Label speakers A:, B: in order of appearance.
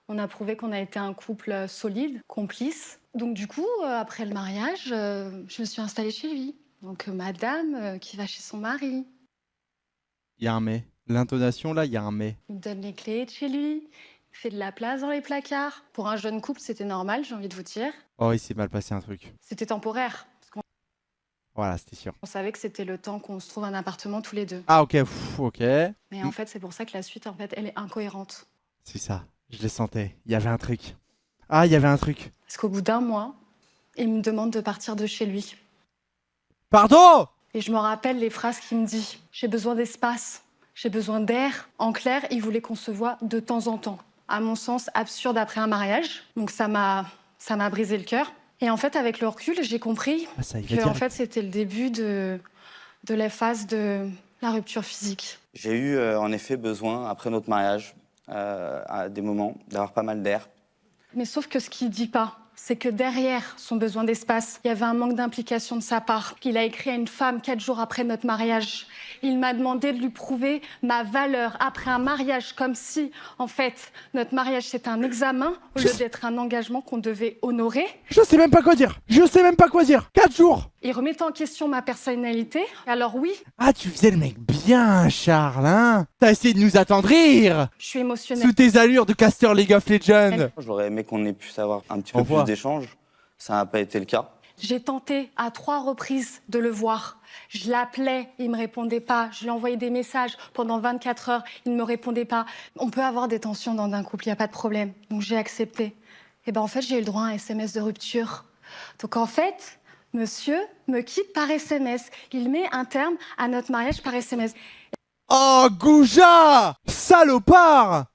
A: On a prouvé qu'on a été un couple solide, complice. Donc du coup, après le mariage, je me suis installée chez lui. Donc madame qui va chez son mari.
B: Il y a un mais. L'intonation, là, il y a un mais.
A: Il me donne les clés de chez lui. Il fait de la place dans les placards. Pour un jeune couple, c'était normal, j'ai envie de vous dire.
B: Oh, il s'est mal passé un truc.
A: C'était temporaire. Parce qu'on
B: Voilà, c'était sûr.
A: savait que c'était le temps qu'on se trouve un appartement tous les deux.
B: Ah, ok, pff, ok.
A: Mais en fait, c'est pour ça que la suite, en fait, elle est incohérente.
B: C'est ça, je le sentais. Il y avait un truc. Ah, il y avait un truc.
A: Parce qu'au bout d'un mois, il me demande de partir de chez lui.
B: Pardon!
A: Et je me rappelle les phrases qu'il me dit. J'ai besoin d'espace, j'ai besoin d'air. En clair, il voulait qu'on se voit de temps en temps. À mon sens, absurde après un mariage. Donc ça m'a brisé le cœur. Et en fait, avec le recul, j'ai compris
B: Ah, ça, il va
A: que
B: dire.
A: en fait, c'était le début de la phase de la rupture physique.
C: J'ai eu en effet besoin, après notre mariage, à des moments, d'avoir pas mal d'air.
A: Mais sauf que ce qu'il dit pas, c'est que derrière son besoin d'espace, il y avait un manque d'implication de sa part. Il a écrit à une femme 4 jours après notre mariage. Il m'a demandé de lui prouver ma valeur après un mariage, comme si, en fait, notre mariage c'était un examen au lieu d'être un engagement qu'on devait honorer.
B: Je sais même pas quoi dire. Je sais même pas quoi dire. 4 jours.
A: Il remettait en question ma personnalité. Alors oui,
B: Ah, tu faisais le mec bien, Charles, hein? T'as essayé de nous attendrir
A: je suis émotionnelle.
B: sous tes allures de caster League of Legends.
C: J'aurais aimé qu'on ait pu avoir un petit
B: Au
C: peu plus
B: revoir.
C: d'échanges. Ça n'a pas été le cas.
A: J'ai tenté à 3 reprises de le voir. Je l'appelais, il me répondait pas. Je lui envoyais des messages pendant 24 heures, il ne me répondait pas. On peut avoir des tensions dans un couple, il n'y a pas de problème. Donc j'ai accepté. Et ben en fait, j'ai eu le droit à un SMS de rupture. Donc en fait, monsieur me quitte par SMS. Il met un terme à notre mariage par SMS.
B: Oh, Gouja! Salopard!